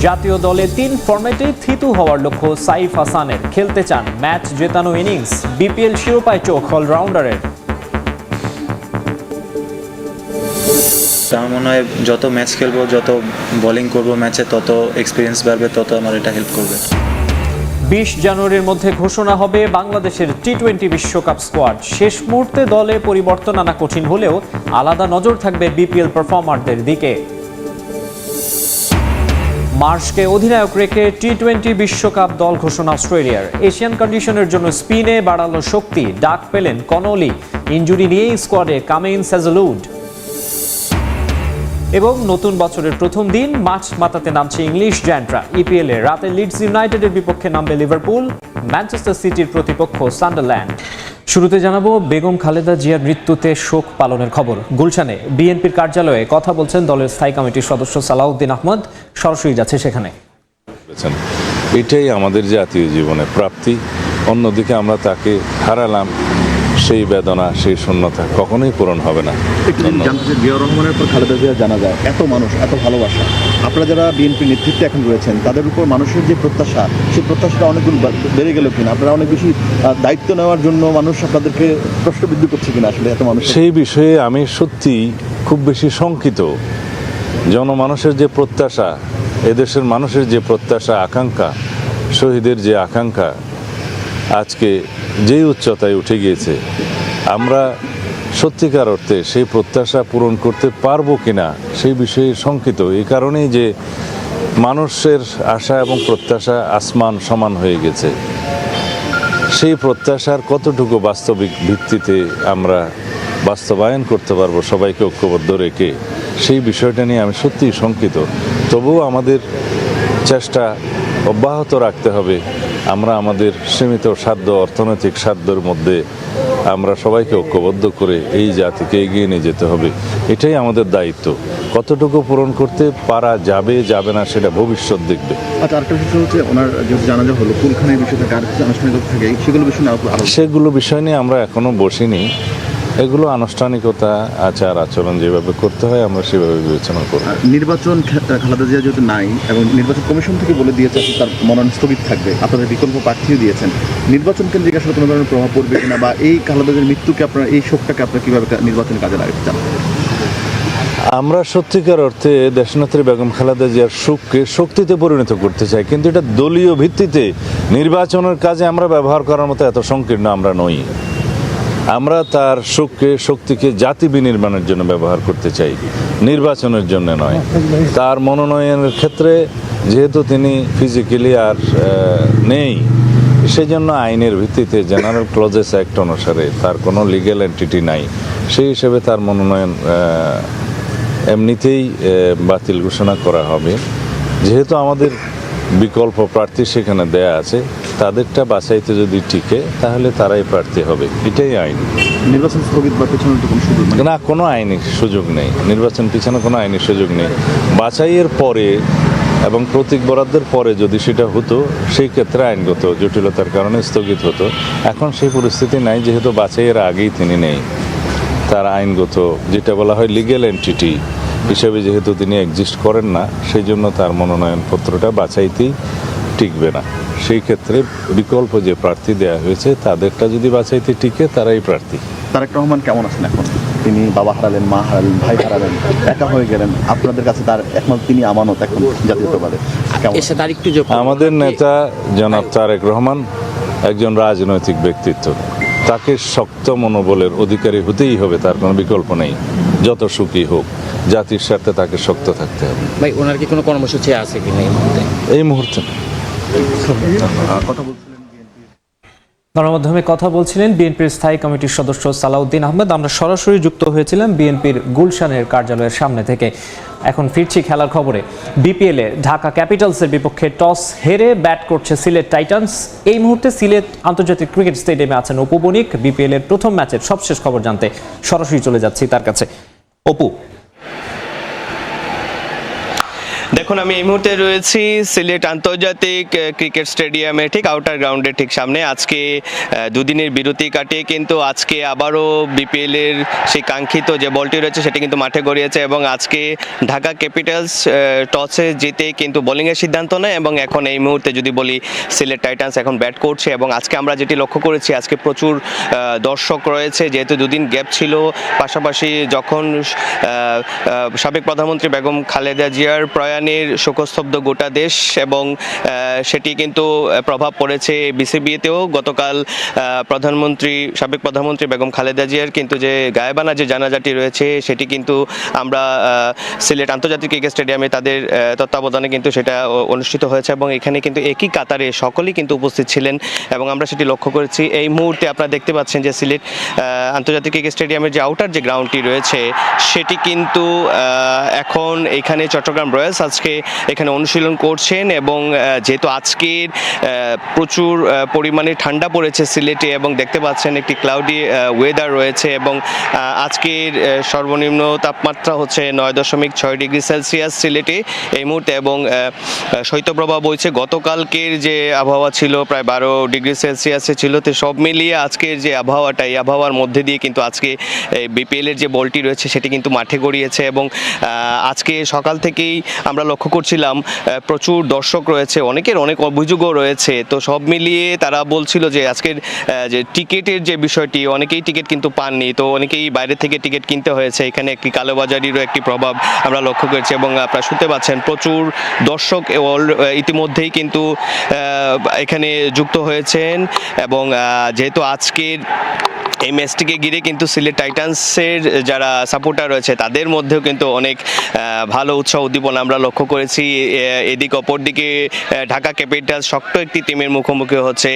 জাতীয় দলে 3 ফরম্যাটে থিতু হওয়ার লক্ষ্য সাইফ হাসানের। খেলতে চান ম্যাচ জেতানো ইনিংস। বিপিএল শিরোপায় চোখ অলরাউন্ডারের। আমার মনে হয় যত ম্যাচ খেলবো, যত বোলিং করবো ম্যাচে, তত এক্সপিরিয়েন্স বাড়বে, তত আমার এটা হেল্প করবে। 20 জানুয়ারির মধ্যে ঘোষণা হবে বাংলাদেশের টি-20 বিশ্বকাপ স্কোয়াড। শেষ মুহূর্তে দলে পরিবর্তন আনা কঠিন হলেও আলাদা নজর থাকবে বিপিএল পারফর্মারদের দিকে। মার্শকে অধিনায়ক রেখে টি-20 বিশ্বকাপ দল ঘোষণা অস্ট্রেলিয়ার। এশিয়ান কন্ডিশনের জন্য স্পিনে বাড়ালো শক্তি। ডাক পেলেন কনলি। ইনজুরি নিয়েই স্কোয়াডে কামিন্স হ্যাজেলউড। এবং নতুন বছরের প্রথম দিন মাঠ মাতাতে নামছে ইংলিশ জায়ান্টরা। ইপিএলে রাতে লিডস ইউনাইটেডের বিপক্ষে নামবে লিভারপুল। ম্যানচেস্টার সিটির প্রতিপক্ষ সান্ডারল্যান্ড। শুরুতে জানাবো বেগম খালেদা জিয়ার মৃত্যুতে শোক পালনের খবর। গুলশানে বিএনপির কার্যালয়ে কথা বলছেন দলের স্থায়ী কমিটির সদস্য সালাউদ্দিন আহমদ। সরাসরি যাচ্ছে সেখানে। এটাই আমাদের জাতীয় জীবনের প্রাপ্তি। অন্যদিকে আমরা তাকে হারালাম, সেই বেদনা, সেই শূন্যতা কখনোই পূরণ হবে না। জিয়াউর রহমানের পর খালেদা জিয়া জানা যায়, এত মানুষ, এত ভালোবাসা। আপনারা যারা বিএনপির নেতৃত্বে এখন রয়েছেন, তাদের উপর মানুষের যে প্রত্যাশা, সেই প্রত্যাশাটা অনেকগুলো বেড়ে গেল কিনা? আপনারা অনেক বেশি দায়িত্ব নেওয়ার জন্য মানুষ আপনাদেরকে প্রশ্নবিদ্ধ করছে কিনা আসলে এত মানুষ? সেই বিষয়ে আমি সত্যি খুব বেশি শঙ্কিত। জনমানুষের যে প্রত্যাশা, এদেশের মানুষের যে প্রত্যাশা, আকাঙ্ক্ষা, শহীদের যে আকাঙ্ক্ষা আজকে যেই উচ্চতায় উঠে গিয়েছে, আমরা সত্যিকার অর্থে সেই প্রত্যাশা পূরণ করতে পারবো কিনা সেই বিষয়ে শঙ্কিত। এই কারণেই যে মানুষের আশা এবং প্রত্যাশা আসমান সমান হয়ে গেছে। সেই প্রত্যাশার কতটুকু বাস্তবিক ভিত্তিতে আমরা বাস্তবায়ন করতে পারবো সবাইকে ঐক্যবদ্ধ রেখে, সেই বিষয়টা নিয়ে আমি সত্যিই শঙ্কিত। তবুও আমাদের চেষ্টা অব্যাহত রাখতে হবে। আমরা আমাদের সীমিত সাধ্য, অর্থনৈতিক সাধ্যের মধ্যে আমরা সবাইকে ঐক্যবদ্ধ করে এই জাতিকে এগিয়ে নিয়ে যেতে হবে। এটাই আমাদের দায়িত্ব। কতটুকু পূরণ করতে পারা যাবে যাবে না সেটা ভবিষ্যৎ দেখবে। আচ্ছা, আরেকটা বিষয় হচ্ছে, ওনার যেহেতু জানাজা হলো, কুলখানের বিষয় থাকে, আর কিছু আনুষ্ঠানিকতা থাকে, সেগুলো বিষয় নিয়ে আমরা এখনো বসিনি। এগুলো আনুষ্ঠানিকতা, আচার আচরণ যেভাবে করতে হয় আমরা সেভাবে বিবেচনা করব। নির্বাচন খালেদা জিয়া যেহেতু নাই এবং নির্বাচন কমিশন থেকে বলে দিয়েছে তার মনোনয়ন স্থগিত থাকবে, আপনাদের বিকল্প প্রার্থীও দিয়েছেন, নির্বাচন কেন্দ্রিক আসলে কোনো ধরনের প্রভাব পড়বে কিনা, বা এই খালেদা জিয়ার মৃত্যুকে আপনারা, এই শোকটাকে আপনারা কীভাবে নির্বাচনে কাজে লাগাতে চান? আমরা সত্যিকার অর্থে দেশনেত্রী বেগম খালেদা জিয়ার শোককে শক্তিতে পরিণত করতে চাই, কিন্তু এটা দলীয় ভিত্তিতে নির্বাচনের কাজে আমরা ব্যবহার করার মতো এত সংকীর্ণ আমরা নই। আমরা তার শক্তিকে জাতি বিনির্মাণের জন্য ব্যবহার করতে চাই, নির্বাচনের জন্য নয়। তার মনোনয়নের ক্ষেত্রে যেহেতু তিনি ফিজিক্যালি আর নেই, সেজন্য আইনের ভিত্তিতে জেনারেল ক্লজেস অ্যাক্ট অনুসারে তার কোনো লিগ্যাল এন্টিটি নাই। সেই হিসেবে তার মনোনয়ন এমনিতেই বাতিল ঘোষণা করা হবে। যেহেতু আমাদের বিকল্প প্রার্থী সেখানে দেয়া আছে, তাদেরটা বাছাইতে যদি টিকে তাহলে তারাই প্রার্থী হবে। এটাই আইন। নির্বাচন স্থগিত বা পেছানোর কোনো সুযোগ না, কোনো আইনি সুযোগ নেই। নির্বাচন পিছানো কোনো আইনি সুযোগ নেই। বাছাইয়ের পরে এবং প্রতীক বরাদ্দের পরে যদি সেটা হতো, সেই ক্ষেত্রে আইনগত জটিলতার কারণে স্থগিত হতো। এখন সেই পরিস্থিতি নাই, যেহেতু বাছাইয়ের আগেই তিনি নেই। তার আইনগত যেটা বলা হয় লিগ্যাল এন্টিটি হিসেবে যেহেতু তিনি এক্সিস্ট করেন না, সেই জন্য তার মনোনয়নপত্রটা বাছাইতেই টিকবে না। সেই ক্ষেত্রে বিকল্প যে প্রার্থী দেওয়া হয়েছে তাদেরটা যদি বাছাইতে টিকে, তারাই প্রার্থী। তারেক রহমান কেমন আছেন এখন? তিনি বাবা হারালেন, মা হারালেন, ভাই হারালেন, একা হয়ে গেলেন। আপনাদের কাছে তার একমাত্র তিনি আমানত এখন জাতীয়তাবাদে। আমাদের নেতা জনাব তারেক রহমান একজন রাজনৈতিক ব্যক্তিত্ব। তাকে শক্ত মনোবলের অধিকারী হতেই হবে, তার কোনো বিকল্প নেই। যত সুখী হোক, জাতির স্বার্থে তাকে শক্ত থাকতে হবে। ভাই, ওনার কি কোনো কর্মসূচি আছে কিনা এই মুহূর্তে? গণমাধ্যমে কথা বলছিলেন বিএনপির স্থায়ী কমিটির সদস্য সালাউদ্দিন আহমদ। আমরা সরাসরি যুক্ত হয়েছিলাম বিএনপির গুলশানের কার্যালয়ের সামনে থেকে। এখন ফিরছি খেলার খবরে। বিপিএলে ঢাকা ক্যাপিটালসের বিপক্ষে টস হেরে ব্যাট করছে সিলেট টাইটান্স। এই মুহূর্তে সিলেট আন্তর্জাতিক ক্রিকেট স্টেডিয়ামে আছেন অপু বণিক। বিপিএলের প্রথম ম্যাচের সবশেষ খবর জানতে সরাসরি চলে যাচ্ছি তার কাছে। অপু, দেখো দেখুন আমি এই মুহূর্তে রয়েছি সিলেট আন্তর্জাতিক ক্রিকেট স্টেডিয়ামে ঠিক আউটার গ্রাউন্ডের ঠিক সামনে। আজকে দুদিনের বিরতি কাটিয়ে কিন্তু আজকে আবারও বিপিএল এর সেই কাঙ্ক্ষিত যে বলটি রয়েছে সেটি কিন্তু মাঠে গড়িয়েছে এবং আজকে ঢাকা ক্যাপিটালস টসে জিতে কিন্তু বোলিংয়ের সিদ্ধান্ত নেয় এবং এখন এই মুহূর্তে যদি বলি সিলেট টাইটান্স এখন ব্যাট করছে এবং আজকে আমরা যেটি লক্ষ্য করেছি আজকে প্রচুর দর্শক রয়েছে, যেহেতু দুদিন গ্যাপ ছিল, পাশাপাশি যখন সাবেক প্রধানমন্ত্রী বেগম খালেদা জিয়ার প্রয়াণের শোকস্তব্ধ গোটা দেশ এবং সেটি কিন্তু প্রভাব পড়েছে বিসিবিতেও। গতকাল সাবেক প্রধানমন্ত্রী বেগম খালেদা জিয়ার কিন্তু যে গায়েবানা যে জানাজাটি রয়েছে সেটি কিন্তু আমরা সিলেট আন্তর্জাতিক ক্রিকেট স্টেডিয়ামে তাদের তত্ত্বাবধানে কিন্তু সেটা অনুষ্ঠিত হয়েছে এবং এখানে কিন্তু একই কাতারে সকলেই কিন্তু উপস্থিত ছিলেন এবং আমরা সেটি লক্ষ্য করেছি। এই মুহূর্তে আপনারা দেখতে পাচ্ছেন যে সিলেট আন্তর্জাতিক ক্রিকেট স্টেডিয়ামের যে আউটার যে গ্রাউন্ডটি রয়েছে সেটি কিন্তু এখন এখানে চট্টগ্রাম রয়্যালস আজকে এখানে অনুশীলন করছেন এবং যেহেতু আজকের প্রচুর পরিমাণে ঠান্ডা পড়েছে সিলেটে এবং দেখতে পাচ্ছেন একটি ক্লাউডি ওয়েদার রয়েছে এবং আজকের সর্বনিম্ন তাপমাত্রা হচ্ছে 9.6 ডিগ্রি সেলসিয়াস সিলেটে এই মুহূর্তে এবং শৈত্যপ্রবাহ বইছে। গতকালকের যে আবহাওয়া ছিল প্রায় 12 ডিগ্রি সেলসিয়াসে ছিল, তো সব মিলিয়ে আজকের যে আবহাওয়াটা এই আবহাওয়ার মধ্যে দিয়ে কিন্তু আজকে বিপিএল এর যে বলটি রয়েছে সেটি কিন্তু মাঠে গড়িয়েছে এবং আজকে সকাল থেকেই আমরা লক্ষ্য করছিলাম প্রচুর দর্শক রয়েছে, অনেকের অনেক অভিযোগও রয়েছে। তো সব মিলিয়ে তারা বলছিল যে আজকের যে টিকিটের যে বিষয়টি, অনেকেই টিকিট কিন্তু পাননি, তো অনেকেই বাইরে থেকে টিকিট কিনতে হয়েছে। এখানে একটি কালোবাজারিরও একটি প্রভাব আমরা লক্ষ্য করেছি এবং আপনারা শুনতে পাচ্ছেন প্রচুর দর্শক ইতিমধ্যেই কিন্তু এখানে যুক্ত হয়েছেন এবং যেহেতু আজকের এই ম্যাচটিকে ঘিরে কিন্তু সিলেট টাইটান্সের যারা সাপোর্টার রয়েছে তাদের মধ্যেও কিন্তু অনেক ভালো উৎসাহ উদ্দীপনা আমরা লক্ষ্য করেছি। এদিকে অপরদিকে ঢাকা ক্যাপিটালস শক্ত একটি টিমের মুখোমুখি হচ্ছে